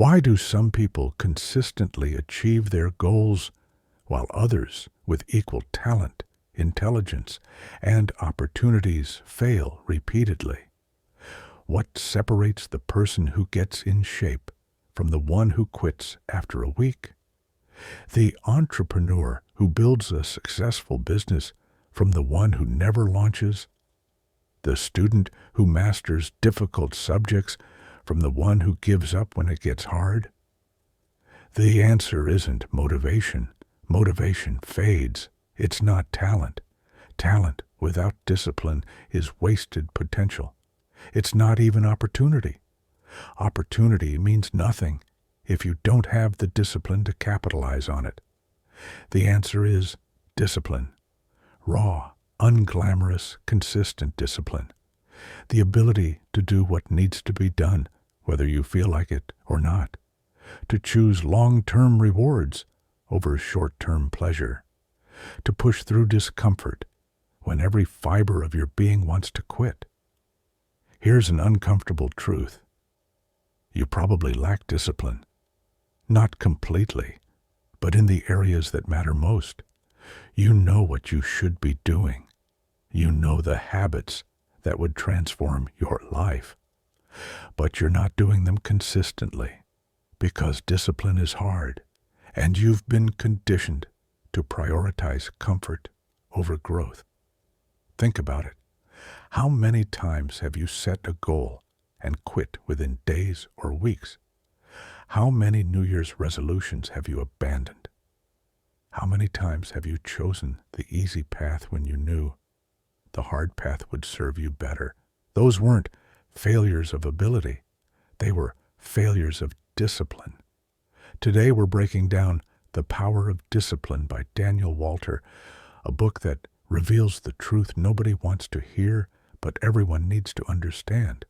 Why do some people consistently achieve their goals while others with equal talent, intelligence, and opportunities fail repeatedly? What separates the person who gets in shape from the one who quits after a week? The entrepreneur who builds a successful business from the one who never launches? The student who masters difficult subjects from the one who gives up when it gets hard? The answer isn't motivation. Motivation fades. It's not talent. Talent without discipline is wasted potential. It's not even opportunity. Opportunity means nothing if you don't have the discipline to capitalize on it. The answer is discipline. Raw, unglamorous, consistent discipline. The ability to do what needs to be done, whether you feel like it or not. To choose long-term rewards over short-term pleasure. To push through discomfort when every fiber of your being wants to quit. Here's an uncomfortable truth. You probably lack discipline. Not completely, but in the areas that matter most. You know what you should be doing. You know the habits that would transform your life. But you're not doing them consistently because discipline is hard, and you've been conditioned to prioritize comfort over growth. Think about it. How many times have you set a goal and quit within days or weeks? How many New Year's resolutions have you abandoned? How many times have you chosen the easy path when you knew the hard path would serve you better? Those weren't failures of ability. They were failures of discipline. Today we're breaking down The Power of Discipline by Daniel Walter, a book that reveals the truth nobody wants to hear, but everyone needs to understand.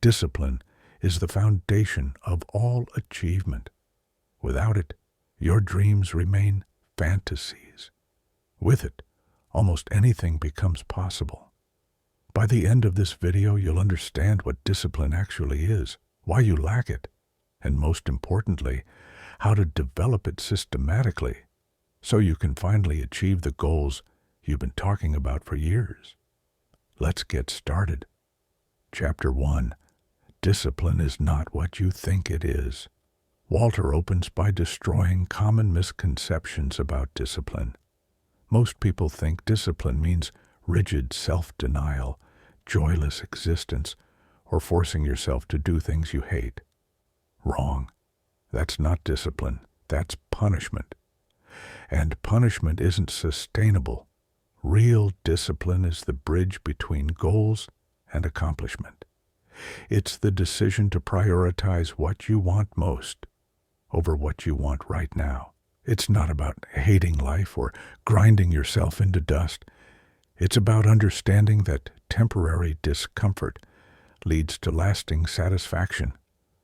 Discipline is the foundation of all achievement. Without it, your dreams remain fantasies. With it, almost anything becomes possible. By the end of this video, you'll understand what discipline actually is, why you lack it, and most importantly, how to develop it systematically so you can finally achieve the goals you've been talking about for years. Let's get started. Chapter 1. Discipline is not what you think it is. Walter opens by destroying common misconceptions about discipline. Most people think discipline means rigid self-denial, joyless existence, or forcing yourself to do things you hate. Wrong. That's not discipline. That's punishment. And punishment isn't sustainable. Real discipline is the bridge between goals and accomplishment. It's the decision to prioritize what you want most over what you want right now. It's not about hating life or grinding yourself into dust. It's about understanding that temporary discomfort leads to lasting satisfaction,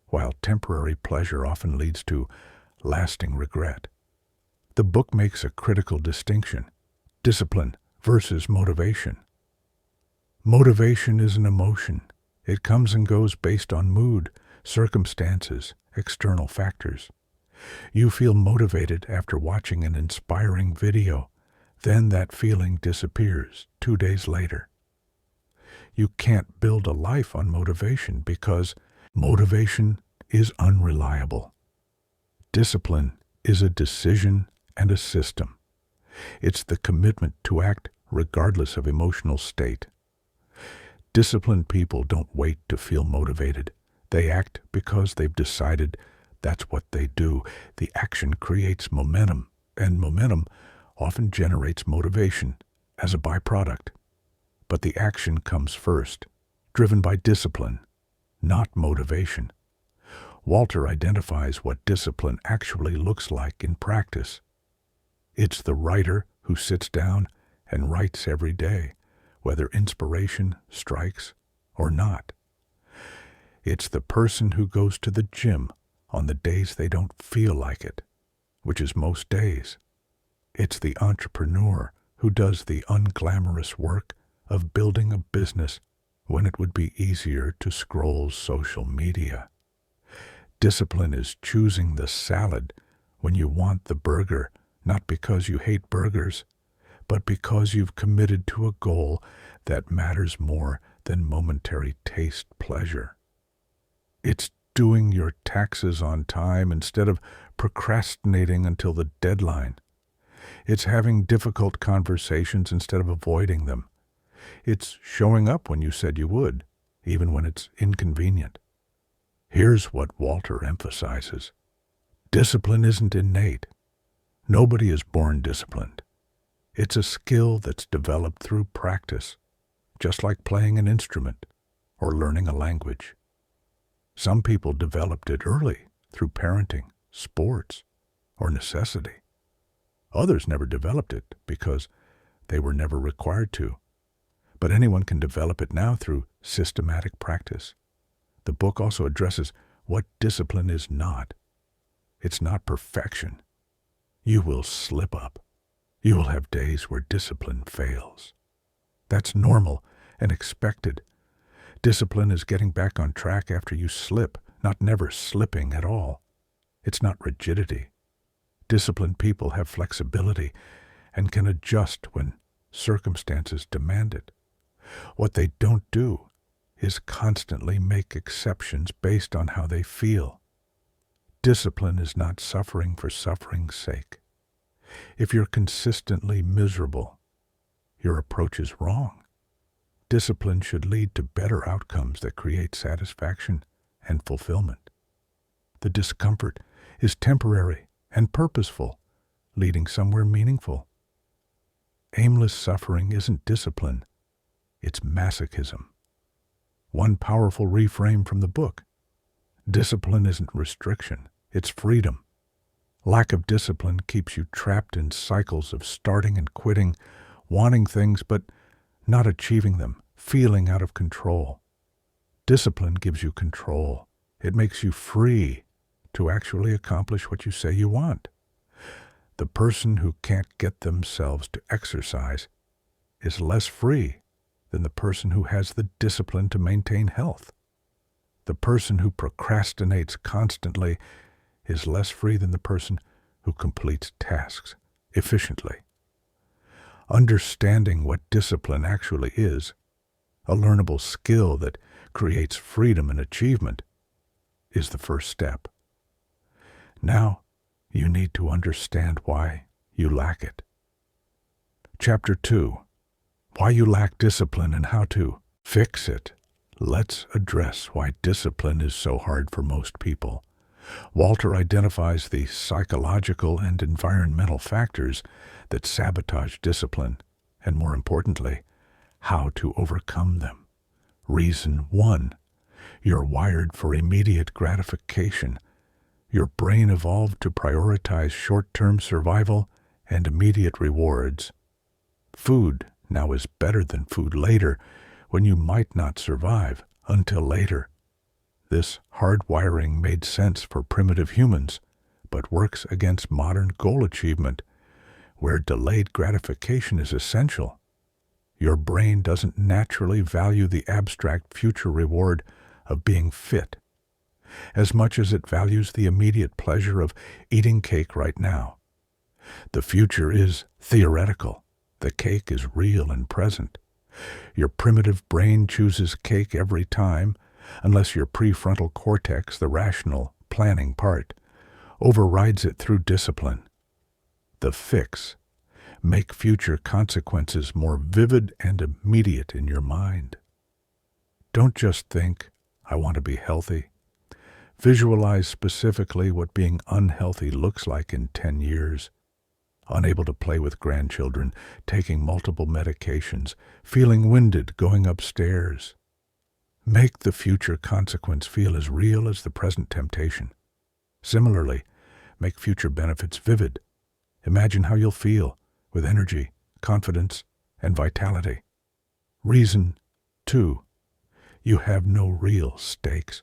while temporary pleasure often leads to lasting regret. The book makes a critical distinction: discipline versus motivation. Motivation is an emotion. It comes and goes based on mood, circumstances, external factors. You feel motivated after watching an inspiring video. Then that feeling disappears 2 days later. You can't build a life on motivation because motivation is unreliable. Discipline is a decision and a system. It's the commitment to act regardless of emotional state. Disciplined people don't wait to feel motivated. They act because they've decided that's what they do. The action creates momentum, and momentum often generates motivation as a byproduct. But the action comes first, driven by discipline, not motivation. Walter identifies what discipline actually looks like in practice. It's the writer who sits down and writes every day, whether inspiration strikes or not. It's the person who goes to the gym on the days they don't feel like it, which is most days. It's the entrepreneur who does the unglamorous work of building a business when it would be easier to scroll social media. Discipline is choosing the salad when you want the burger, not because you hate burgers, but because you've committed to a goal that matters more than momentary taste pleasure. It's doing your taxes on time instead of procrastinating until the deadline. It's having difficult conversations instead of avoiding them. It's showing up when you said you would, even when it's inconvenient. Here's what Walter emphasizes. Discipline isn't innate. Nobody is born disciplined. It's a skill that's developed through practice, just like playing an instrument or learning a language. Some people developed it early through parenting, sports, or necessity. Others never developed it because they were never required to. But anyone can develop it now through systematic practice. The book also addresses what discipline is not. It's not perfection. You will slip up. You will have days where discipline fails. That's normal and expected. Discipline is getting back on track after you slip, not never slipping at all. It's not rigidity. Disciplined people have flexibility and can adjust when circumstances demand it. What they don't do is constantly make exceptions based on how they feel. Discipline is not suffering for suffering's sake. If you're consistently miserable, your approach is wrong. Discipline should lead to better outcomes that create satisfaction and fulfillment. The discomfort is temporary and purposeful, leading somewhere meaningful. Aimless suffering isn't discipline, it's masochism. One powerful reframe from the book. Discipline isn't restriction, it's freedom. Lack of discipline keeps you trapped in cycles of starting and quitting, wanting things but not achieving them, feeling out of control. Discipline gives you control. It makes you free to actually accomplish what you say you want. The person who can't get themselves to exercise is less free than the person who has the discipline to maintain health. The person who procrastinates constantly is less free than the person who completes tasks efficiently. Understanding what discipline actually is, a learnable skill that creates freedom and achievement, is the first step. Now, you need to understand why you lack it. Chapter 2. Why you lack discipline and how to fix it. Let's address why discipline is so hard for most people. Walter identifies the psychological and environmental factors that sabotage discipline, and more importantly, how to overcome them. Reason 1. You're wired for immediate gratification. Your brain evolved to prioritize short-term survival and immediate rewards. Food now is better than food later when you might not survive until later. This hardwiring made sense for primitive humans, but works against modern goal achievement, where delayed gratification is essential. Your brain doesn't naturally value the abstract future reward of being fit as much as it values the immediate pleasure of eating cake right now. The future is theoretical. The cake is real and present. Your primitive brain chooses cake every time, unless your prefrontal cortex, the rational, planning part, overrides it through discipline. The fix. Make future consequences more vivid and immediate in your mind. Don't just think, I want to be healthy. Visualize specifically what being unhealthy looks like in 10 years. Unable to play with grandchildren, taking multiple medications, feeling winded going upstairs. Make the future consequence feel as real as the present temptation. Similarly, make future benefits vivid. Imagine how you'll feel with energy, confidence, and vitality. Reason 2. You have no real stakes.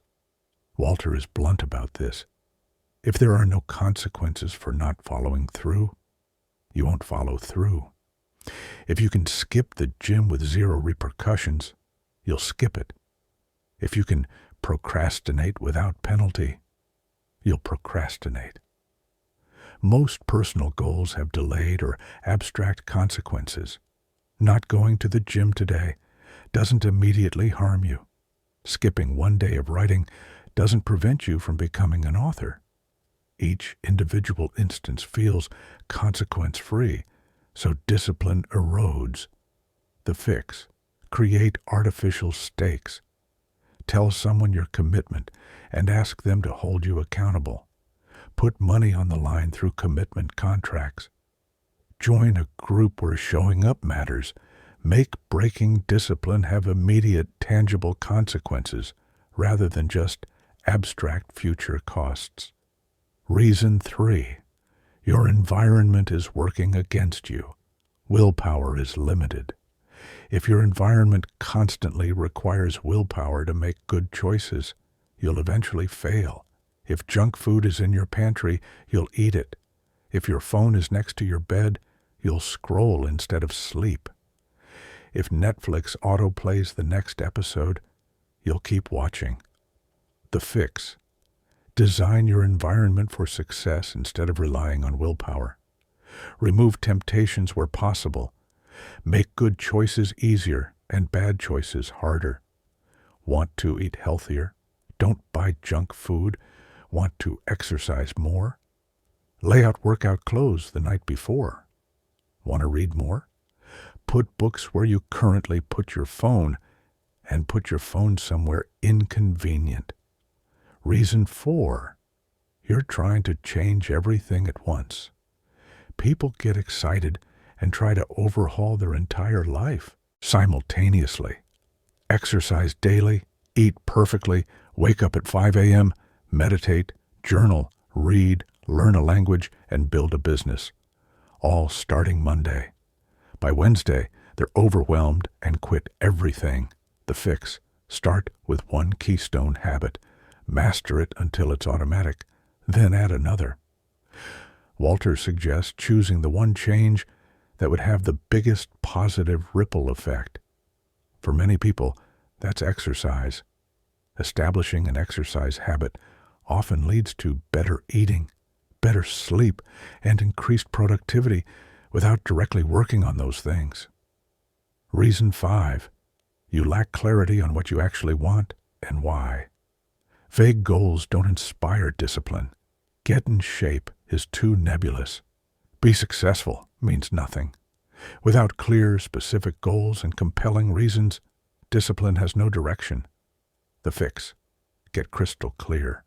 Walter is blunt about this. If there are no consequences for not following through, you won't follow through. If you can skip the gym with zero repercussions, you'll skip it. If you can procrastinate without penalty, you'll procrastinate. Most personal goals have delayed or abstract consequences. Not going to the gym today doesn't immediately harm you. Skipping one day of writing doesn't prevent you from becoming an author. Each individual instance feels consequence-free, so discipline erodes. The fix: create artificial stakes. Tell someone your commitment and ask them to hold you accountable. Put money on the line through commitment contracts. Join a group where showing up matters. Make breaking discipline have immediate, tangible consequences rather than just abstract future costs. Reason 3. Your environment is working against you. Willpower is limited. If your environment constantly requires willpower to make good choices, you'll eventually fail. If junk food is in your pantry, you'll eat it. If your phone is next to your bed, you'll scroll instead of sleep. If Netflix autoplays the next episode, you'll keep watching. The fix: design your environment for success instead of relying on willpower. Remove temptations where possible. Make good choices easier and bad choices harder. Want to eat healthier? Don't buy junk food. Want to exercise more? Lay out workout clothes the night before. Want to read more? Put books where you currently put your phone, and put your phone somewhere inconvenient. Reason 4. You're trying to change everything at once. People get excited and try to overhaul their entire life simultaneously. Exercise daily, eat perfectly, wake up at 5 a.m., meditate, journal, read, learn a language, and build a business. All starting Monday. By Wednesday, they're overwhelmed and quit everything. The fix: start with one keystone habit. Master it until it's automatic, then add another. Walter suggests choosing the one change that would have the biggest positive ripple effect. For many people, that's exercise. Establishing an exercise habit often leads to better eating, better sleep, and increased productivity without directly working on those things. Reason 5. You lack clarity on what you actually want and why. Vague goals don't inspire discipline. Get in shape is too nebulous. Be successful means nothing. Without clear, specific goals and compelling reasons, discipline has no direction. The fix: get crystal clear.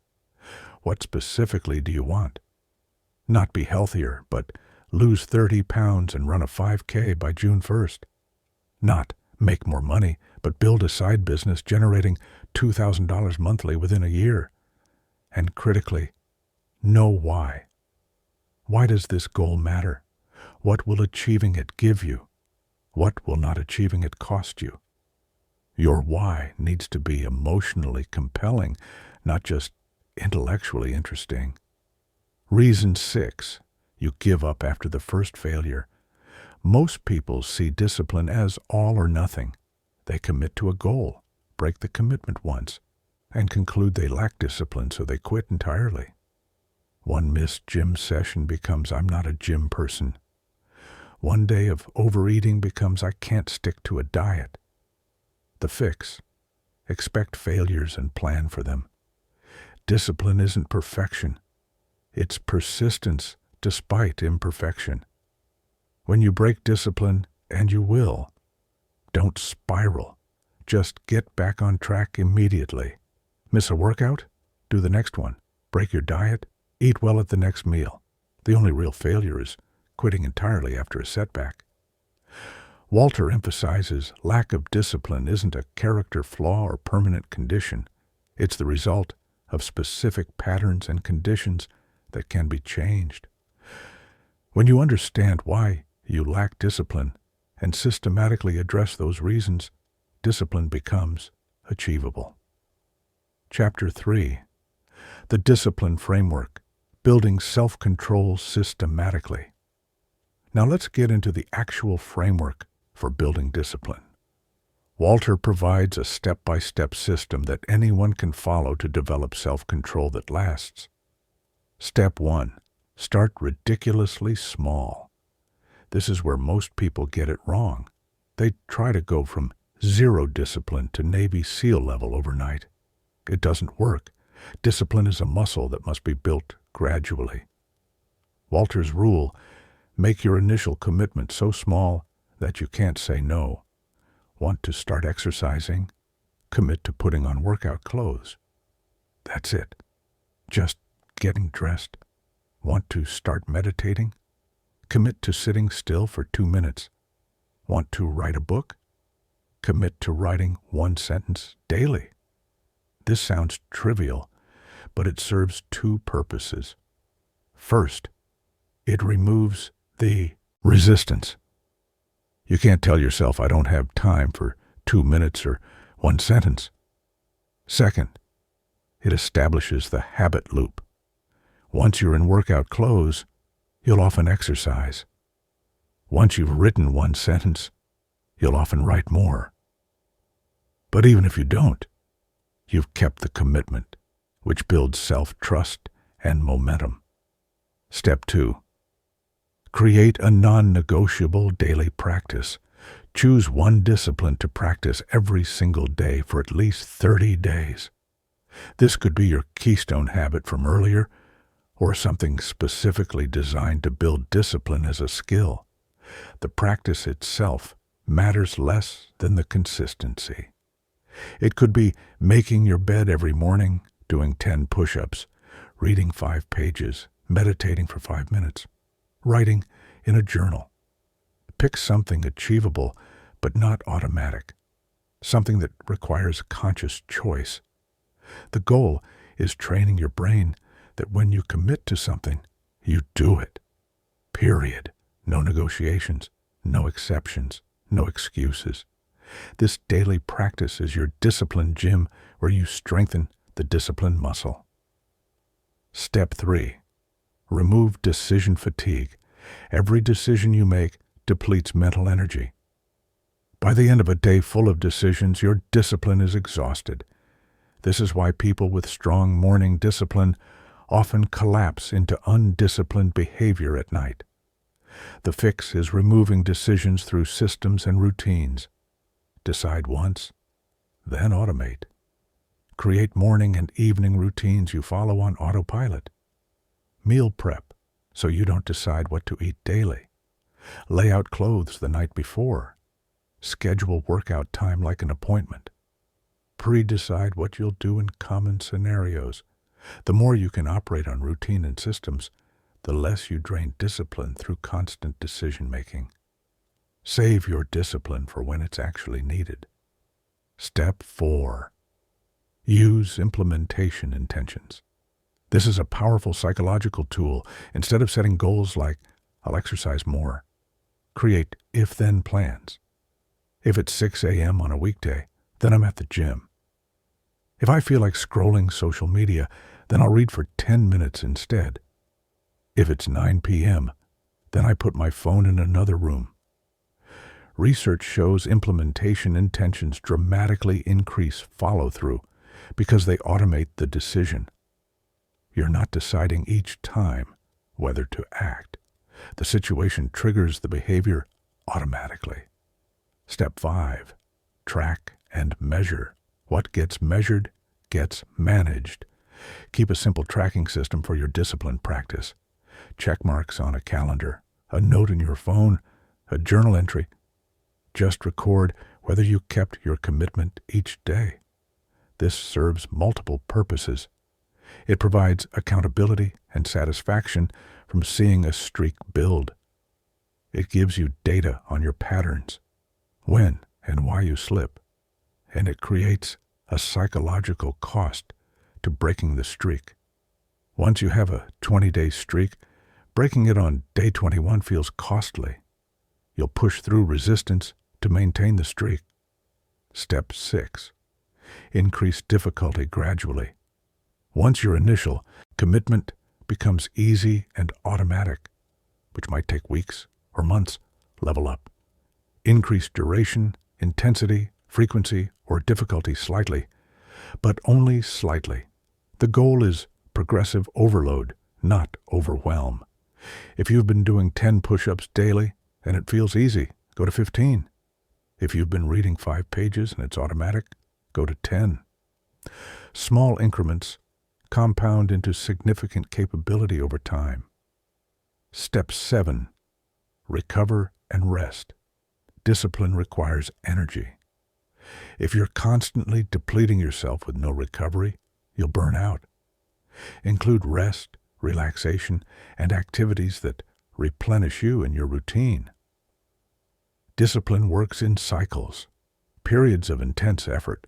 What specifically do you want? Not be healthier, but lose 30 pounds and run a 5K by June 1st. Not make more money, but build a side business generating $2,000 monthly within a year. And critically, know why. Why does this goal matter? What will achieving it give you? What will not achieving it cost you? Your why needs to be emotionally compelling, not just intellectually interesting. Reason 6. You give up after the first failure. Most people see discipline as all or nothing. They commit to a goal, break the commitment once, and conclude they lack discipline, so they quit entirely. One missed gym session becomes "I'm not a gym person." One day of overeating becomes "I can't stick to a diet." The fix: expect failures and plan for them. Discipline isn't perfection. It's persistence despite imperfection. When you break discipline, and you will, don't spiral. Just get back on track immediately. Miss a workout? Do the next one. Break your diet? Eat well at the next meal. The only real failure is quitting entirely after a setback. Walter emphasizes lack of discipline isn't a character flaw or permanent condition. It's the result of specific patterns and conditions that can be changed. When you understand why you lack discipline and systematically address those reasons, discipline becomes achievable. Chapter 3. The Discipline Framework: Building Self-Control Systematically. Now let's get into the actual framework for building discipline. Walter provides a step-by-step system that anyone can follow to develop self-control that lasts. Step 1. Start ridiculously small. This is where most people get it wrong. They try to go from zero discipline to Navy SEAL level overnight. It doesn't work. Discipline is a muscle that must be built gradually. Walter's rule: make your initial commitment so small that you can't say no. Want to start exercising? Commit to putting on workout clothes. That's it. Just getting dressed. Want to start meditating? Commit to sitting still for 2 minutes. Want to write a book? Commit to writing 1 sentence daily. This sounds trivial, but it serves 2 purposes. First, it removes the resistance. You can't tell yourself, I don't have time for 2 minutes or 1 sentence. Second, it establishes the habit loop. Once you're in workout clothes, you'll often exercise. Once you've written 1 sentence, you'll often write more. But even if you don't, you've kept the commitment, which builds self-trust and momentum. Step 2. Create a non-negotiable daily practice. Choose 1 discipline to practice every single day for at least 30 days. This could be your keystone habit from earlier, or something specifically designed to build discipline as a skill. The practice itself matters less than the consistency. It could be making your bed every morning, doing 10 push-ups, reading 5 pages, meditating for 5 minutes, writing in a journal. Pick something achievable but not automatic, something that requires conscious choice. The goal is training your brain that when you commit to something, you do it. Period. No negotiations, no exceptions, no excuses. This daily practice is your discipline gym where you strengthen the discipline muscle. Step 3. Remove decision fatigue. Every decision you make depletes mental energy. By the end of a day full of decisions, your discipline is exhausted. This is why people with strong morning discipline often collapse into undisciplined behavior at night. The fix is removing decisions through systems and routines. Decide once, then automate. Create morning and evening routines you follow on autopilot. Meal prep so you don't decide what to eat daily. Lay out clothes the night before. Schedule workout time like an appointment. Pre-decide what you'll do in common scenarios. The more you can operate on routine and systems, the less you drain discipline through constant decision-making. Save your discipline for when it's actually needed. Step 4. Use implementation intentions. This is a powerful psychological tool. Instead of setting goals like, I'll exercise more, create if-then plans. If it's 6 a.m. on a weekday, then I'm at the gym. If I feel like scrolling social media, then I'll read for 10 minutes instead. If it's 9 p.m., then I put my phone in another room. Research shows implementation intentions dramatically increase follow-through because they automate the decision. You're not deciding each time whether to act. The situation triggers the behavior automatically. Step 5. Track and measure. What gets measured gets managed. Keep a simple tracking system for your discipline practice. Check marks on a calendar, a note in your phone, a journal entry. Just record whether you kept your commitment each day. This serves multiple purposes. It provides accountability and satisfaction from seeing a streak build. It gives you data on your patterns, when and why you slip, and it creates a psychological cost to breaking the streak. Once you have a 20-day streak, breaking it on day 21 feels costly. You'll push through resistance to maintain the streak. Step 6. Increase difficulty gradually. Once your initial commitment becomes easy and automatic, which might take weeks or months, level up. Increase duration, intensity, frequency, or difficulty slightly, but only slightly. The goal is progressive overload, not overwhelm. If you've been doing 10 push-ups daily and it feels easy, go to 15. If you've been reading 5 pages and it's automatic, go to 10. Small increments compound into significant capability over time. Step 7. Recover and rest. Discipline requires energy. If you're constantly depleting yourself with no recovery, you'll burn out. Include rest, relaxation, and activities that replenish you and your routine. Discipline works in cycles, periods of intense effort,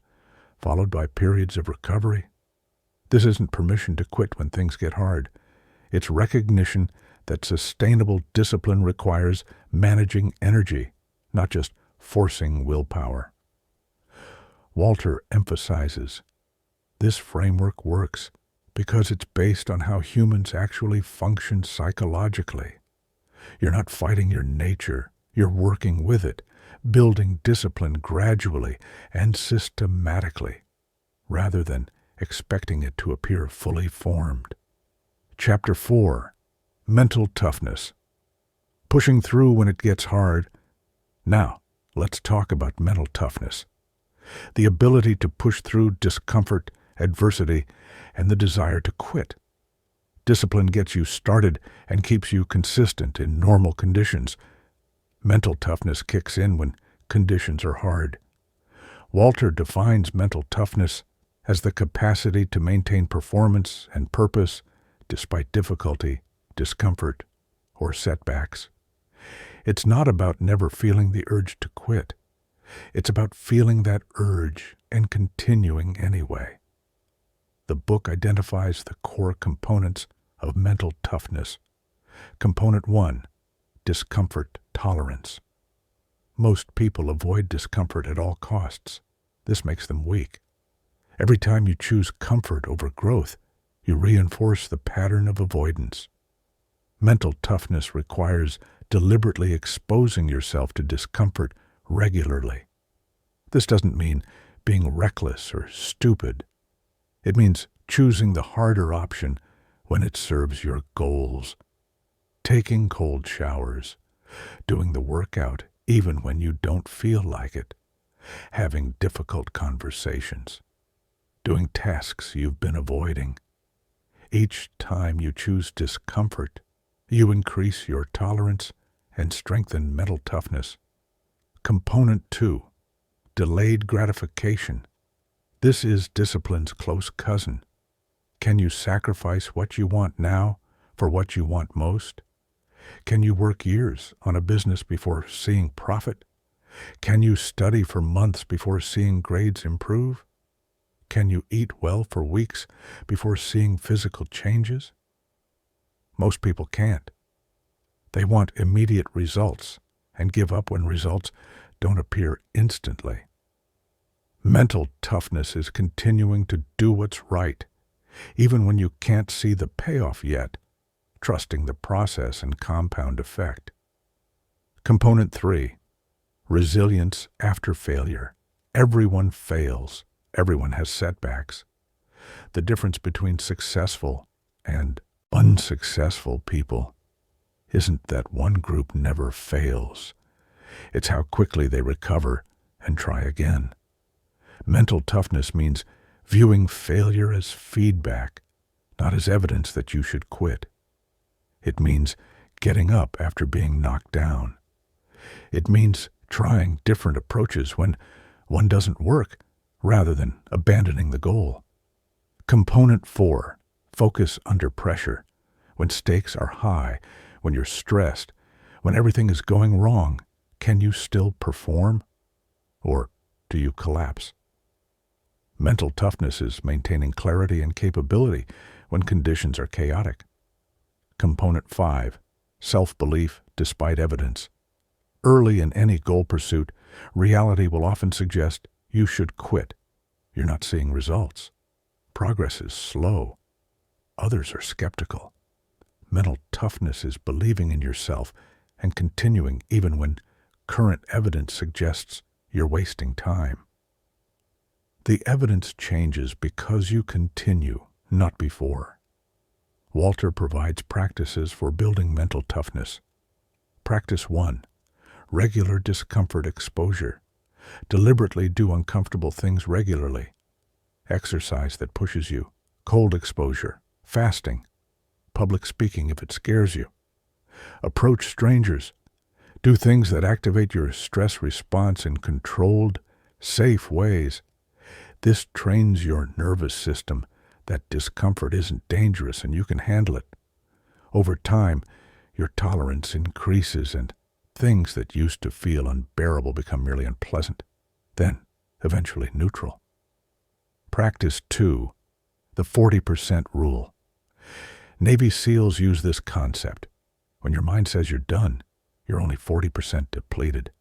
followed by periods of recovery. This isn't permission to quit when things get hard. It's recognition that sustainable discipline requires managing energy, not just forcing willpower. Walter emphasizes, this framework works because it's based on how humans actually function psychologically. You're not fighting your nature, you're working with it, building discipline gradually and systematically, rather than expecting it to appear fully formed. Chapter 4. Mental toughness. Pushing through when it gets hard. Now, let's talk about mental toughness. The ability to push through discomfort, adversity, and the desire to quit. Discipline gets you started and keeps you consistent in normal conditions. Mental toughness kicks in when conditions are hard. Walter defines mental toughness as the capacity to maintain performance and purpose despite difficulty, discomfort, or setbacks. It's not about never feeling the urge to quit. It's about feeling that urge and continuing anyway. The book identifies the core components of mental toughness. Component 1, discomfort tolerance. Most people avoid discomfort at all costs. This makes them weak. Every time you choose comfort over growth, you reinforce the pattern of avoidance. Mental toughness requires deliberately exposing yourself to discomfort regularly. This doesn't mean being reckless or stupid. It means choosing the harder option when it serves your goals. Taking cold showers, doing the workout even when you don't feel like it, having difficult conversations, doing tasks you've been avoiding. Each time you choose discomfort, you increase your tolerance and strengthen mental toughness. Component 2, delayed gratification. This is discipline's close cousin. Can you sacrifice what you want now for what you want most? Can you work years on a business before seeing profit? Can you study for months before seeing grades improve? Can you eat well for weeks before seeing physical changes? Most people can't. They want immediate results and give up when results don't appear instantly. Mental toughness is continuing to do what's right, even when you can't see the payoff yet, trusting the process and compound effect. Component 3, resilience after failure. Everyone fails. Everyone has setbacks. The difference between successful and unsuccessful people isn't that one group never fails. It's how quickly they recover and try again. Mental toughness means viewing failure as feedback, not as evidence that you should quit. It means getting up after being knocked down. It means trying different approaches when one doesn't work, rather than abandoning the goal. Component 4, focus under pressure. When stakes are high, when you're stressed, when everything is going wrong, can you still perform? Or do you collapse? Mental toughness is maintaining clarity and capability when conditions are chaotic. Component 5, self-belief despite evidence. Early in any goal pursuit, reality will often suggest you should quit. You're not seeing results. Progress is slow. Others are skeptical. Mental toughness is believing in yourself and continuing even when current evidence suggests you're wasting time. The evidence changes because you continue, not before. Walter provides practices for building mental toughness. Practice 1. Regular discomfort exposure. Deliberately do uncomfortable things regularly. Exercise that pushes you. Cold exposure. Fasting. Public speaking if it scares you. Approach strangers. Do things that activate your stress response in controlled, safe ways. This trains your nervous system that discomfort isn't dangerous and you can handle it. Over time, your tolerance increases and things that used to feel unbearable become merely unpleasant, then eventually neutral. Practice 2. The 40% rule. Navy SEALs use this concept. When your mind says you're done, you're only 40% depleted.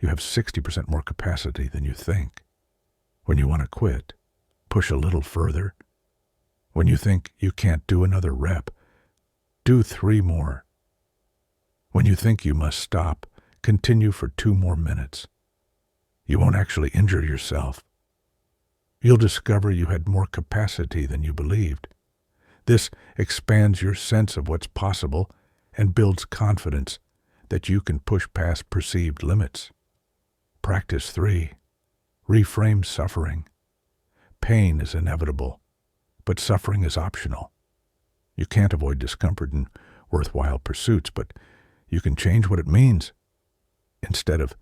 You have 60% more capacity than you think. When you want to quit, push a little further. When you think you can't do another rep, do 3 more. When you think you must stop, continue for 2 more minutes. You won't actually injure yourself. You'll discover you had more capacity than you believed. This expands your sense of what's possible and builds confidence that you can push past perceived limits. Practice 3. Reframe suffering. Pain is inevitable, but suffering is optional. You can't avoid discomfort in worthwhile pursuits, but you can change what it means. Instead of,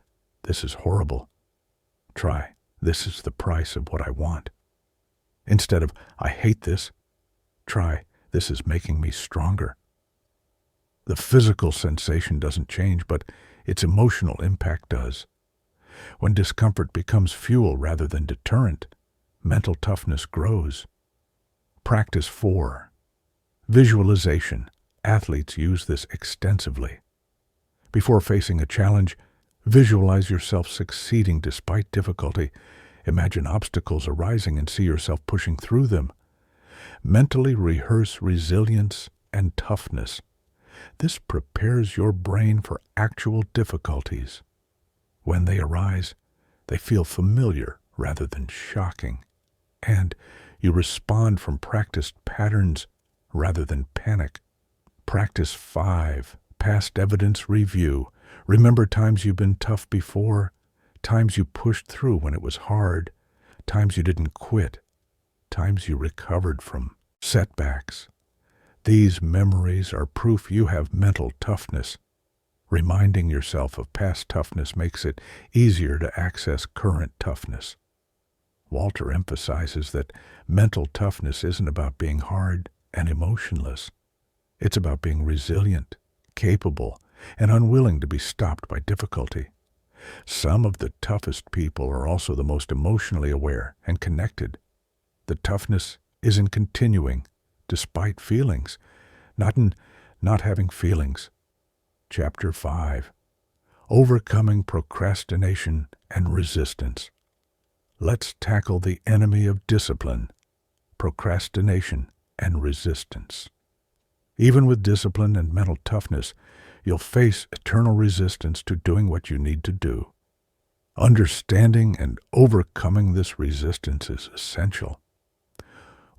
"This is horrible," try, "This is the price of what I want." Instead of, "I hate this," try, "This is making me stronger." The physical sensation doesn't change, but its emotional impact does. When discomfort becomes fuel rather than deterrent, mental toughness grows. Practice 4. Visualization. Athletes use this extensively. Before facing a challenge, visualize yourself succeeding despite difficulty. Imagine obstacles arising and see yourself pushing through them. Mentally rehearse resilience and toughness. This prepares your brain for actual difficulties. When they arise, they feel familiar rather than shocking, and you respond from practiced patterns rather than panic. Practice 5. Past evidence review. Remember times you've been tough before, times you pushed through when it was hard, times you didn't quit, times you recovered from setbacks. These memories are proof you have mental toughness. Reminding yourself of past toughness makes it easier to access current toughness. Walter emphasizes that mental toughness isn't about being hard and emotionless. It's about being resilient, capable, and unwilling to be stopped by difficulty. Some of the toughest people are also the most emotionally aware and connected. The toughness is in continuing, despite feelings, not in not having feelings. Chapter 5. Overcoming procrastination and resistance. Let's tackle the enemy of discipline, procrastination and resistance. Even with discipline and mental toughness, you'll face eternal resistance to doing what you need to do. Understanding and overcoming this resistance is essential.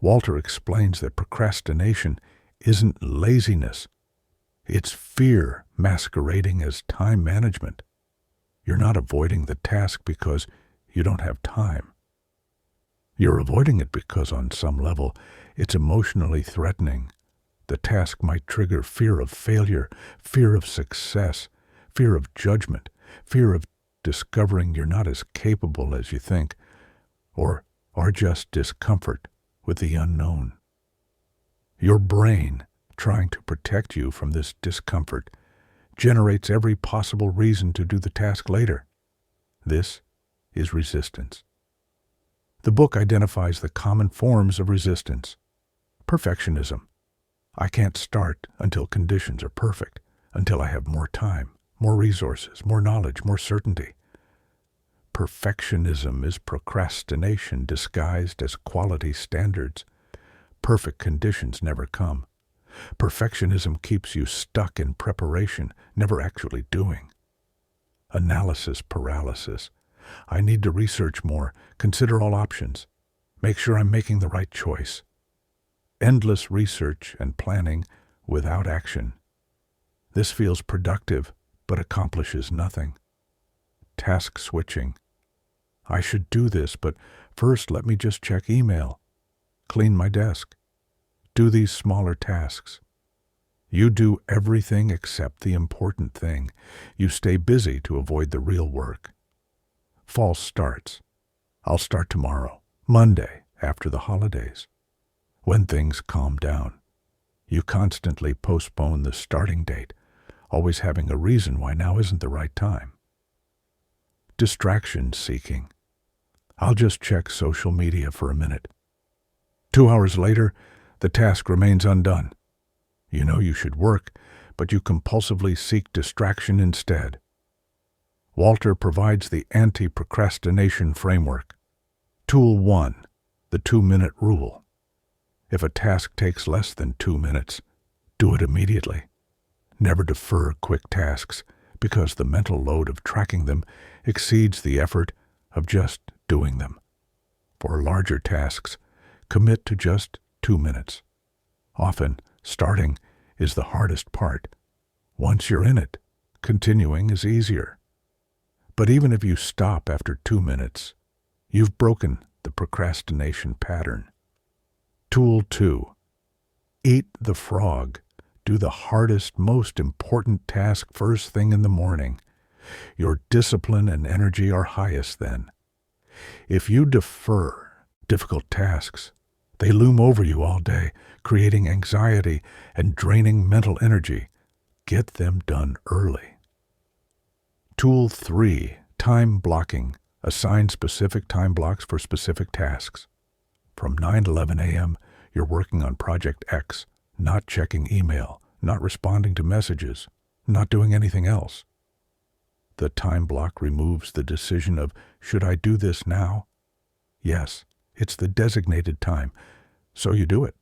Walter explains that procrastination isn't laziness. It's fear masquerading as time management. You're not avoiding the task because you don't have time. You're avoiding it because on some level it's emotionally threatening. The task might trigger fear of failure, fear of success, fear of judgment, fear of discovering you're not as capable as you think, or just discomfort with the unknown. Your brain, trying to protect you from this discomfort, generates every possible reason to do the task later. This is resistance. The book identifies the common forms of resistance. Perfectionism. I can't start until conditions are perfect, until I have more time, more resources, more knowledge, more certainty. Perfectionism is procrastination disguised as quality standards. Perfect conditions never come. Perfectionism keeps you stuck in preparation, never actually doing. Analysis paralysis. I need to research more, consider all options, make sure I'm making the right choice. Endless research and planning without action. This feels productive, but accomplishes nothing. Task switching. I should do this, but first let me just check email, clean my desk, do these smaller tasks. You do everything except the important thing. You stay busy to avoid the real work. False starts. I'll start tomorrow, Monday, after the holidays. When things calm down, you constantly postpone the starting date, always having a reason why now isn't the right time. Distraction seeking. I'll just check social media for a minute. 2 hours later, the task remains undone. You know you should work, but you compulsively seek distraction instead. Walter provides the anti-procrastination framework. Tool 1, the 2-minute rule. If a task takes less than 2 minutes, do it immediately. Never defer quick tasks, because the mental load of tracking them exceeds the effort of just doing them. For larger tasks, commit to just 2 minutes. Often, starting is the hardest part. Once you're in it, continuing is easier. But even if you stop after 2 minutes, you've broken the procrastination pattern. Tool 2. Eat the frog. Do the hardest, most important task first thing in the morning. Your discipline and energy are highest then. If you defer difficult tasks, they loom over you all day, creating anxiety and draining mental energy. Get them done early. Tool 3. Time blocking. Assign specific time blocks for specific tasks. From 9 to 11 a.m., you're working on Project X, not checking email, not responding to messages, not doing anything else. The time block removes the decision of, should I do this now? Yes, it's the designated time, so you do it.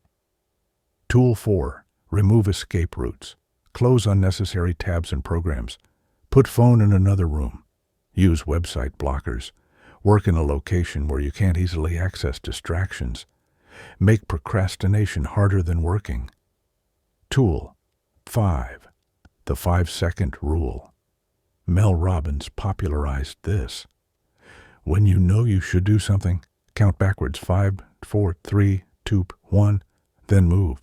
Tool 4. Remove escape routes. Close unnecessary tabs and programs. Put phone in another room. Use website blockers. Work in a location where you can't easily access distractions. Make procrastination harder than working. Tool 5. The 5-second rule. Mel Robbins popularized this. When you know you should do something, count backwards 5, 4, 3, 2, 1, then move.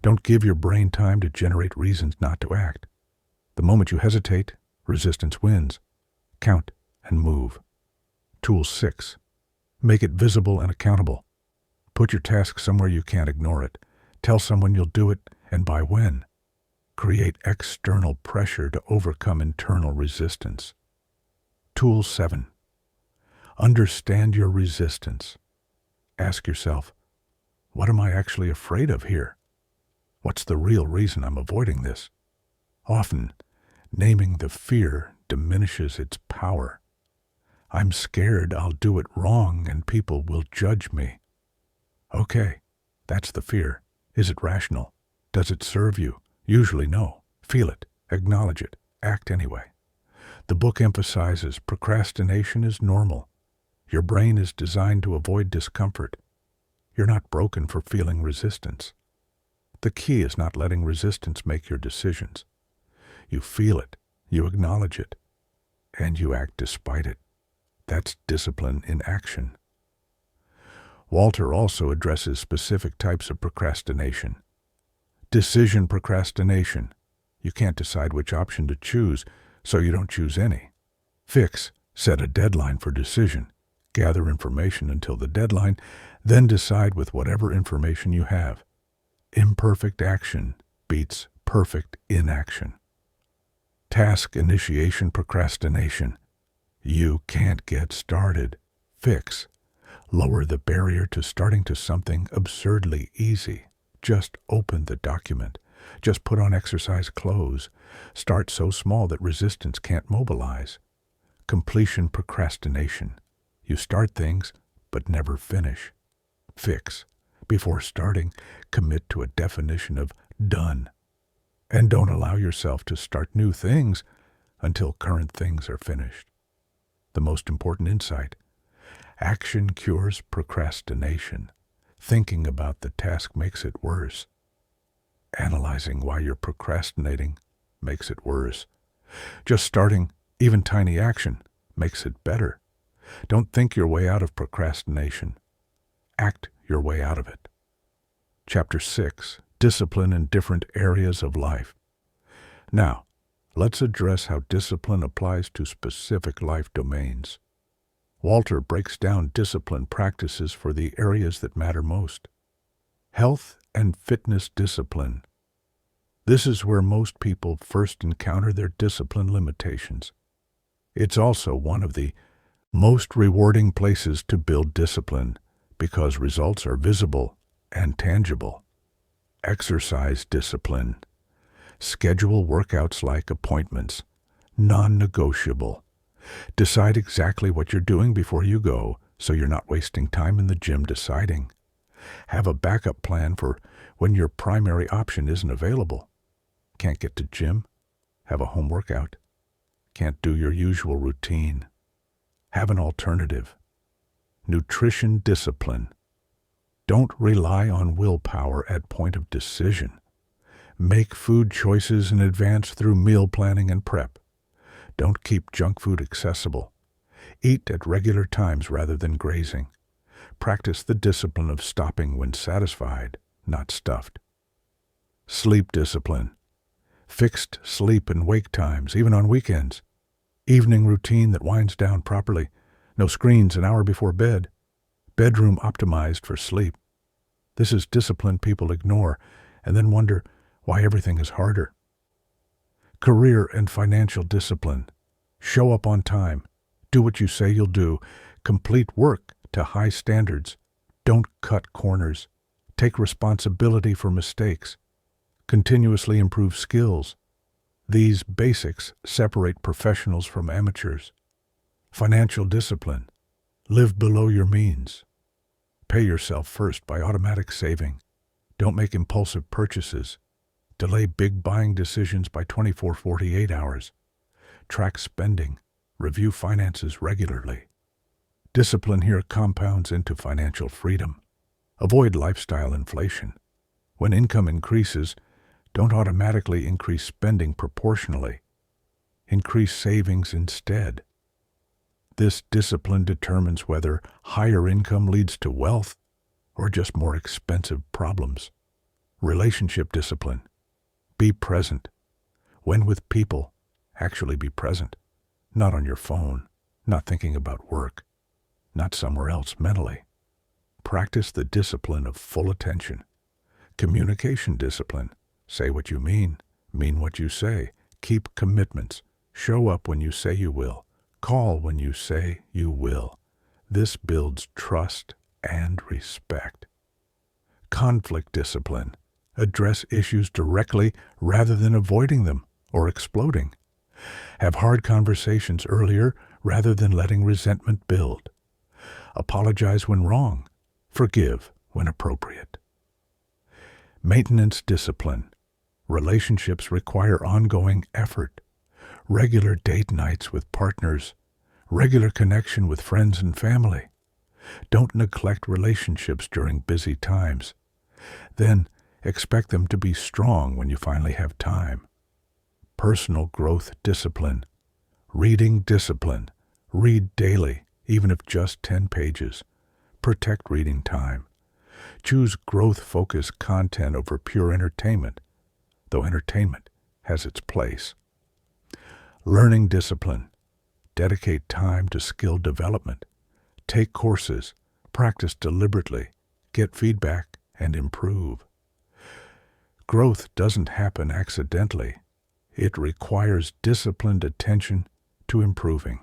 Don't give your brain time to generate reasons not to act. The moment you hesitate, resistance wins. Count and move. Tool 6. Make it visible and accountable. Put your task somewhere you can't ignore it. Tell someone you'll do it and by when. Create external pressure to overcome internal resistance. Tool 7. Understand your resistance. Ask yourself, what am I actually afraid of here? What's the real reason I'm avoiding this? Often, naming the fear diminishes its power. I'm scared I'll do it wrong and people will judge me. Okay, that's the fear. Is it rational? Does it serve you? Usually no. Feel it, acknowledge it, act anyway. The book emphasizes procrastination is normal. Your brain is designed to avoid discomfort. You're not broken for feeling resistance. The key is not letting resistance make your decisions. You feel it, you acknowledge it, and you act despite it. That's discipline in action. Walter also addresses specific types of procrastination. Decision procrastination. You can't decide which option to choose, so you don't choose any. Fix. Set a deadline for decision. Gather information until the deadline, then decide with whatever information you have. Imperfect action beats perfect inaction. Task initiation procrastination. You can't get started. Fix. Lower the barrier to starting to something absurdly easy. Just open the document. Just put on exercise clothes. Start so small that resistance can't mobilize. Completion procrastination. You start things, but never finish. Fix. Before starting, commit to a definition of done. And don't allow yourself to start new things until current things are finished. The most important insight: action cures procrastination. Thinking about the task makes it worse. Analyzing why you're procrastinating makes it worse. Just starting, even tiny action, makes it better. Don't think your way out of procrastination. Act your way out of it. Chapter 6. Discipline in different areas of life. Now, let's address how discipline applies to specific life domains. Walter breaks down discipline practices for the areas that matter most. Health and fitness discipline. This is where most people first encounter their discipline limitations. It's also one of the most rewarding places to build discipline because results are visible and tangible. Exercise discipline. Schedule workouts like appointments, non-negotiable. Decide exactly what you're doing before you go so you're not wasting time in the gym deciding. Have a backup plan for when your primary option isn't available. Can't get to gym? Have a home workout. Can't do your usual routine? Have an alternative. Nutrition discipline. Don't rely on willpower at point of decision. Make food choices in advance through meal planning and prep. Don't keep junk food accessible. Eat at regular times rather than grazing. Practice the discipline of stopping when satisfied, not stuffed. Sleep discipline. Fixed sleep and wake times, even on weekends. Evening routine that winds down properly. No screens an hour before bed. Bedroom optimized for sleep. This is discipline people ignore and then wonder why everything is harder. Career and financial discipline. Show up on time. Do what you say you'll do. Complete work to high standards. Don't cut corners. Take responsibility for mistakes. Continuously improve skills. These basics separate professionals from amateurs. Financial discipline. Live below your means. Pay yourself first by automatic saving. Don't make impulsive purchases. Delay big buying decisions by 24-48 hours. Track spending. Review finances regularly. Discipline here compounds into financial freedom. Avoid lifestyle inflation. When income increases, don't automatically increase spending proportionally. Increase savings instead. This discipline determines whether higher income leads to wealth or just more expensive problems. Relationship discipline. Be present. When with people, actually be present. Not on your phone, not thinking about work, not somewhere else mentally. Practice the discipline of full attention. Communication discipline. Say what you mean what you say. Keep commitments. Show up when you say you will. Call when you say you will. This builds trust and respect. Conflict discipline. Address issues directly rather than avoiding them or exploding. Have hard conversations earlier rather than letting resentment build. Apologize when wrong. Forgive when appropriate. Maintenance discipline. Relationships require ongoing effort. Regular date nights with partners. Regular connection with friends and family. Don't neglect relationships during busy times. Then expect them to be strong when you finally have time. Personal growth discipline. Reading discipline. Read daily, even if just 10 pages. Protect reading time. Choose growth-focused content over pure entertainment, though entertainment has its place. Learning discipline. Dedicate time to skill development. Take courses. Practice deliberately. Get feedback and improve. Growth doesn't happen accidentally. It requires disciplined attention to improving.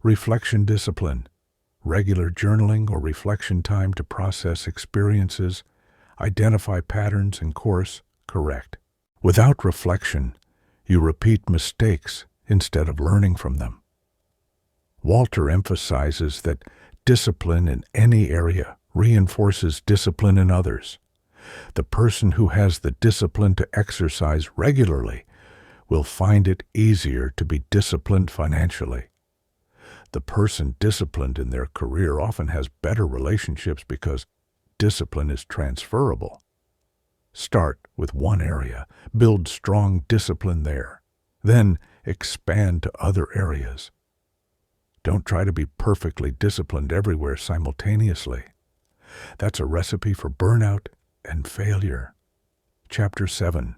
Reflection discipline. Regular journaling or reflection time to process experiences, identify patterns, and course correct. Without reflection, you repeat mistakes instead of learning from them. Walter emphasizes that discipline in any area reinforces discipline in others. The person who has the discipline to exercise regularly will find it easier to be disciplined financially. The person disciplined in their career often has better relationships because discipline is transferable. Start with one area, build strong discipline there, then expand to other areas. Don't try to be perfectly disciplined everywhere simultaneously. That's a recipe for burnout and failure. Chapter 7.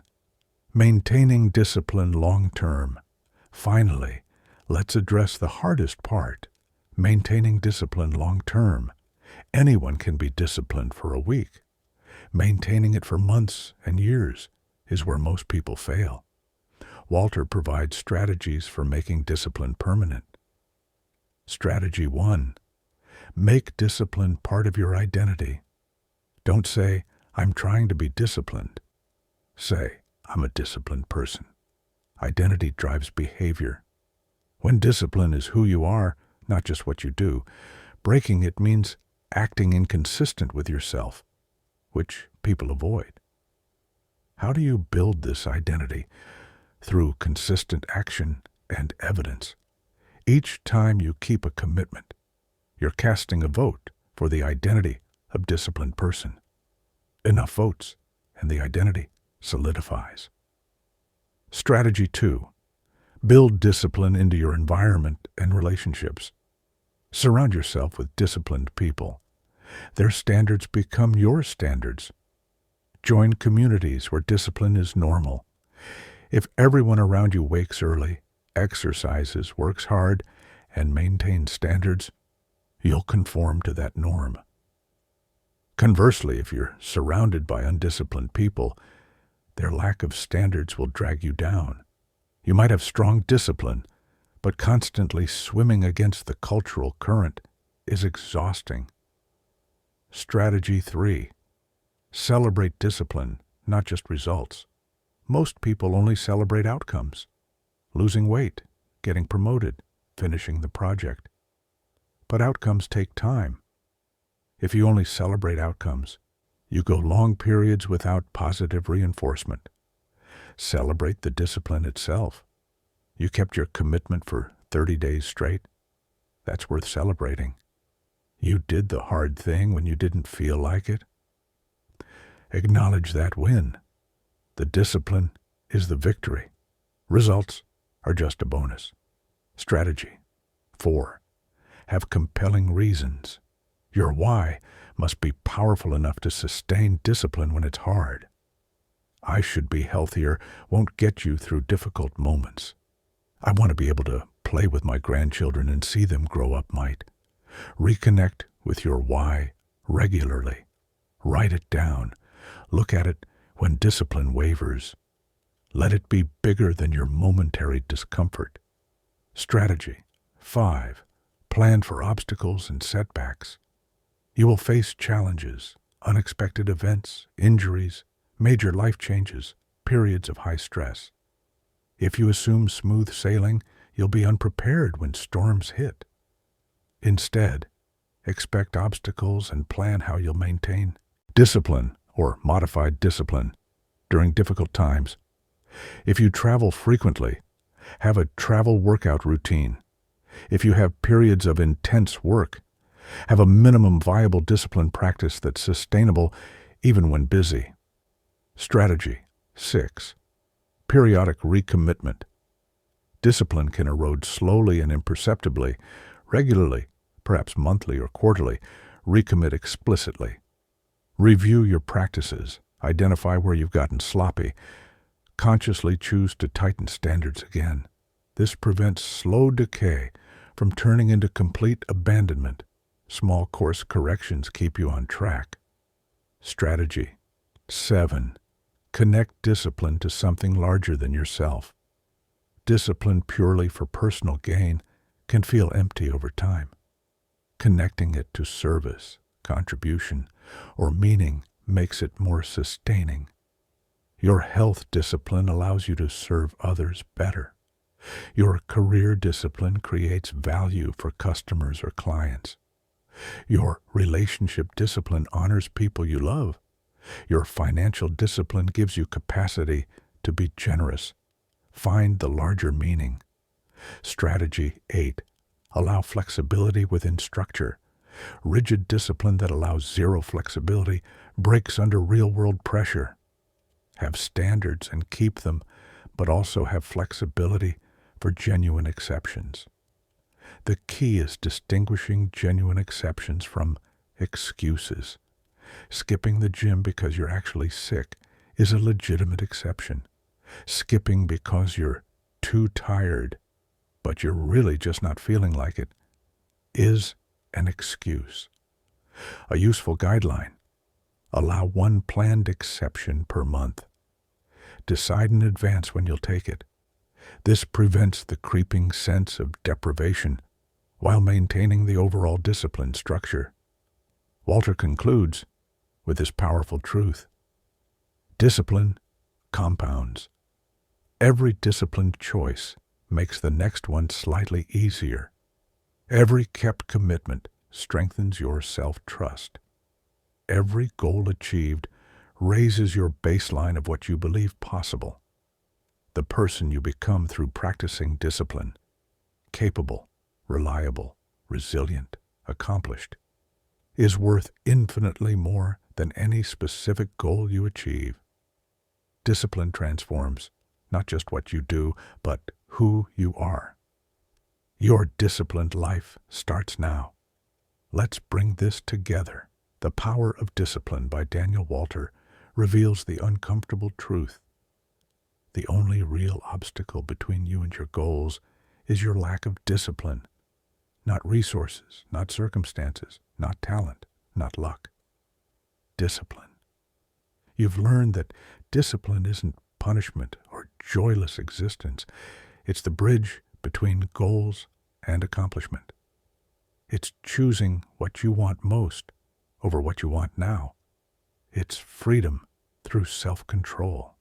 Maintaining discipline long-term. Finally, let's address the hardest part, maintaining discipline long-term. Anyone can be disciplined for a week. Maintaining it for months and years is where most people fail. Walter provides strategies for making discipline permanent. Strategy 1. Make discipline part of your identity. Don't say, "I'm trying to be disciplined." Say, "I'm a disciplined person." Identity drives behavior. When discipline is who you are, not just what you do, breaking it means acting inconsistent with yourself, which people avoid. How do you build this identity? Through consistent action and evidence. Each time you keep a commitment, you're casting a vote for the identity of disciplined person. Enough votes, and the identity solidifies. Strategy 2. Build discipline into your environment and relationships. Surround yourself with disciplined people. Their standards become your standards. Join communities where discipline is normal. If everyone around you wakes early, exercises, works hard, and maintains standards, you'll conform to that norm. Conversely, if you're surrounded by undisciplined people, their lack of standards will drag you down. You might have strong discipline, but constantly swimming against the cultural current is exhausting. Strategy 3. Celebrate discipline, not just results. Most people only celebrate outcomes. Losing weight, getting promoted, finishing the project. But outcomes take time. If you only celebrate outcomes, you go long periods without positive reinforcement. Celebrate the discipline itself. You kept your commitment for 30 days straight. That's worth celebrating. You did the hard thing when you didn't feel like it. Acknowledge that win. The discipline is the victory. Results are just a bonus. Strategy 4. Have compelling reasons. Your why must be powerful enough to sustain discipline when it's hard. I should be healthier won't get you through difficult moments. I want to be able to play with my grandchildren and see them grow up might. Reconnect with your why regularly. Write it down. Look at it when discipline wavers. Let it be bigger than your momentary discomfort. Strategy 5. Plan for obstacles and setbacks. You will face challenges, unexpected events, injuries, major life changes, periods of high stress. If you assume smooth sailing, you'll be unprepared when storms hit. Instead, expect obstacles and plan how you'll maintain discipline or modified discipline during difficult times. If you travel frequently, have a travel workout routine. If you have periods of intense work, have a minimum viable discipline practice that's sustainable even when busy. Strategy 6. Periodic recommitment. Discipline can erode slowly and imperceptibly. Regularly, perhaps monthly or quarterly, recommit explicitly. Review your practices. Identify where you've gotten sloppy. Consciously choose to tighten standards again. This prevents slow decay from turning into complete abandonment. Small course corrections keep you on track. Strategy 7. Connect discipline to something larger than yourself. Discipline purely for personal gain can feel empty over time. Connecting it to service, contribution, or meaning makes it more sustaining. Your health discipline allows you to serve others better. Your career discipline creates value for customers or clients. Your relationship discipline honors people you love. Your financial discipline gives you capacity to be generous. Find the larger meaning. Strategy 8. Allow flexibility within structure. Rigid discipline that allows zero flexibility breaks under real-world pressure. Have standards and keep them, but also have flexibility for genuine exceptions. The key is distinguishing genuine exceptions from excuses. Skipping the gym because you're actually sick is a legitimate exception. Skipping because you're too tired, but you're really just not feeling like it, is an excuse. A useful guideline: allow one planned exception per month. Decide in advance when you'll take it. This prevents the creeping sense of deprivation while maintaining the overall discipline structure. Walter concludes with this powerful truth: discipline compounds. Every disciplined choice makes the next one slightly easier. Every kept commitment strengthens your self-trust. Every goal achieved raises your baseline of what you believe possible. The person you become through practicing discipline: capable, reliable, resilient, accomplished, is worth infinitely more than any specific goal you achieve. Discipline transforms not just what you do, but who you are. Your disciplined life starts now. Let's bring this together. The Power of Discipline by Daniel Walter reveals the uncomfortable truth. The only real obstacle between you and your goals is your lack of discipline. Not resources, not circumstances, not talent, not luck. Discipline. You've learned that discipline isn't punishment or joyless existence. It's the bridge between goals and accomplishment. It's choosing what you want most over what you want now. It's freedom through self-control.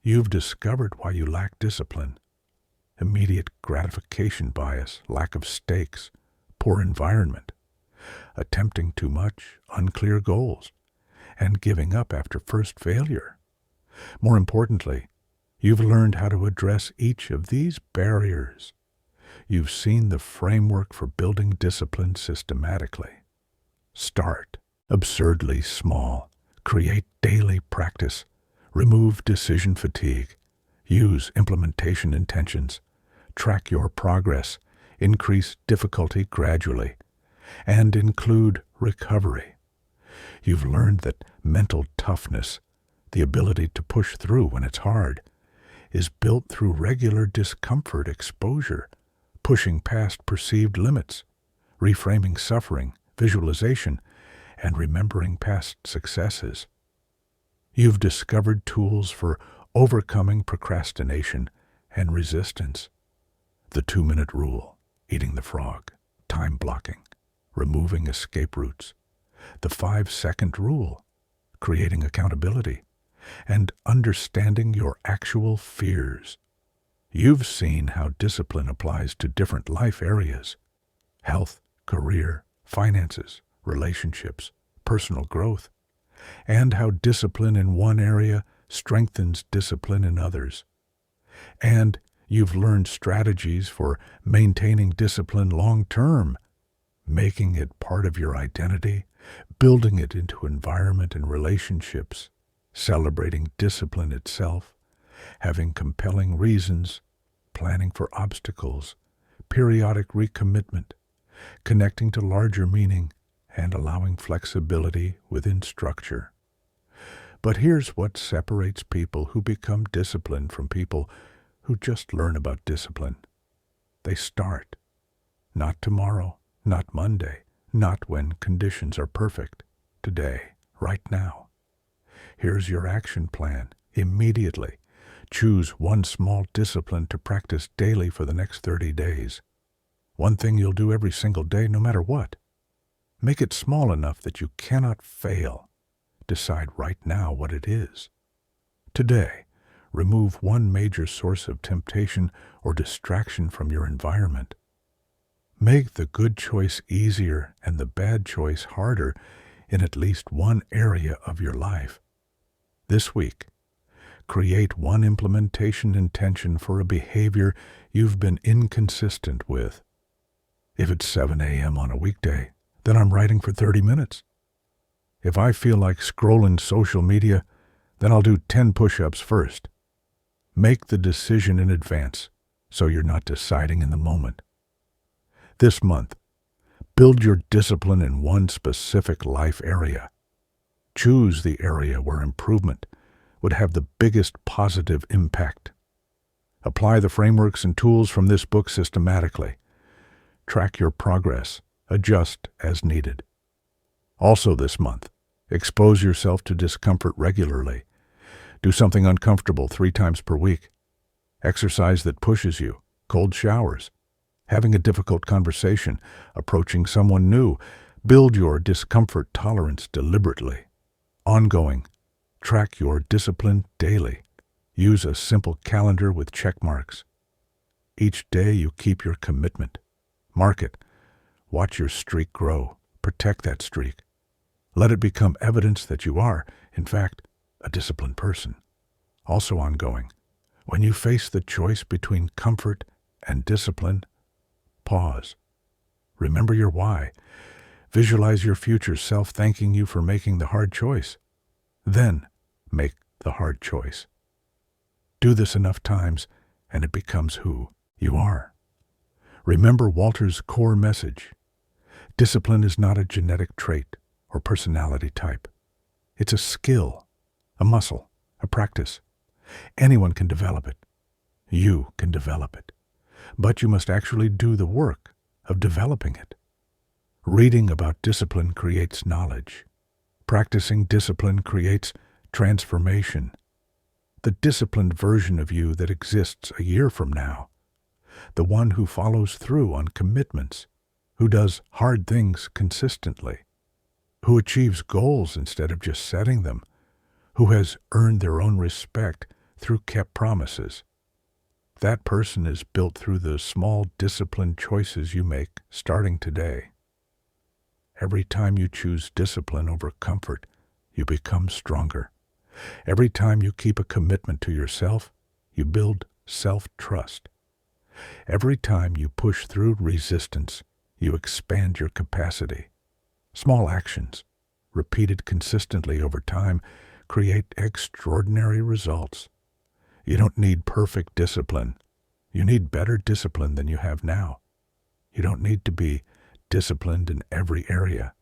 You've discovered why you lack discipline: immediate gratification bias, lack of stakes, poor environment, attempting too much, unclear goals, and giving up after first failure. More importantly, you've learned how to address each of these barriers. You've seen the framework for building discipline systematically. Start absurdly small. Create daily practice. Remove decision fatigue. Use implementation intentions. Track your progress. Increase difficulty gradually. And include recovery. You've learned that mental toughness, the ability to push through when it's hard, is built through regular discomfort exposure, pushing past perceived limits, reframing suffering, visualization, and remembering past successes. You've discovered tools for overcoming procrastination and resistance: the 2-minute rule, eating the frog, time blocking, removing escape routes, the 5-second rule, creating accountability, and understanding your actual fears. You've seen how discipline applies to different life areas: health, career, finances, relationships, personal growth, and how discipline in one area strengthens discipline in others. And you've learned strategies for maintaining discipline long-term, making it part of your identity, building it into environment and relationships, celebrating discipline itself, having compelling reasons, planning for obstacles, periodic recommitment, connecting to larger meaning, and allowing flexibility within structure. But here's what separates people who become disciplined from people who just learn about discipline. They start. Not tomorrow, not Monday, not when conditions are perfect. Today, right now. Here's your action plan. Immediately. Choose one small discipline to practice daily for the next 30 days. One thing you'll do every single day, no matter what. Make it small enough that you cannot fail. Decide right now what it is. Today, remove one major source of temptation or distraction from your environment. Make the good choice easier and the bad choice harder in at least one area of your life. This week, create one implementation intention for a behavior you've been inconsistent with. If it's 7 a.m. on a weekday, then I'm writing for 30 minutes. If I feel like scrolling social media, then I'll do 10 push-ups first. Make the decision in advance so you're not deciding in the moment. This month, build your discipline in one specific life area. Choose the area where improvement would have the biggest positive impact. Apply the frameworks and tools from this book systematically. Track your progress. Adjust as needed. Also this month, expose yourself to discomfort regularly. Do something uncomfortable 3 times per week. Exercise that pushes you, cold showers, having a difficult conversation, approaching someone new. Build your discomfort tolerance deliberately. Ongoing, track your discipline daily. Use a simple calendar with check marks. Each day you keep your commitment. Mark it. Watch your streak grow. Protect that streak. Let it become evidence that you are, in fact, a disciplined person. Also ongoing, when you face the choice between comfort and discipline, pause. Remember your why. Visualize your future self thanking you for making the hard choice. Then make the hard choice. Do this enough times, and it becomes who you are. Remember Walter's core message. Discipline is not a genetic trait or personality type. It's a skill, a muscle, a practice. Anyone can develop it. You can develop it. But you must actually do the work of developing it. Reading about discipline creates knowledge. Practicing discipline creates transformation. The disciplined version of you that exists a year from now. The one who follows through on commitments, who does hard things consistently, who achieves goals instead of just setting them, who has earned their own respect through kept promises. That person is built through the small disciplined choices you make starting today. Every time you choose discipline over comfort, you become stronger. Every time you keep a commitment to yourself, you build self-trust. Every time you push through resistance, you expand your capacity. Small actions, repeated consistently over time, create extraordinary results. You don't need perfect discipline. You need better discipline than you have now. You don't need to be disciplined in every area.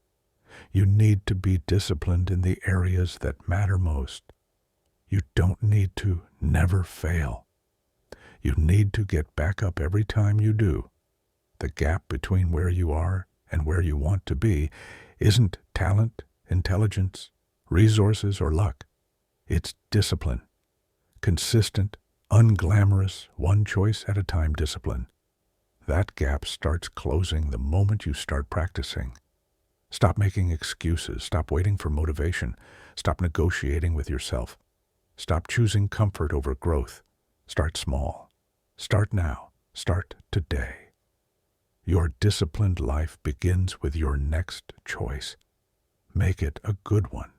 You need to be disciplined in the areas that matter most. You don't need to never fail. You need to get back up every time you do. The gap between where you are and where you want to be isn't talent, intelligence, resources, or luck. It's discipline. Consistent, unglamorous, one choice at a time discipline. That gap starts closing the moment you start practicing. Stop making excuses. Stop waiting for motivation. Stop negotiating with yourself. Stop choosing comfort over growth. Start small. Start now. Start today. Your disciplined life begins with your next choice. Make it a good one.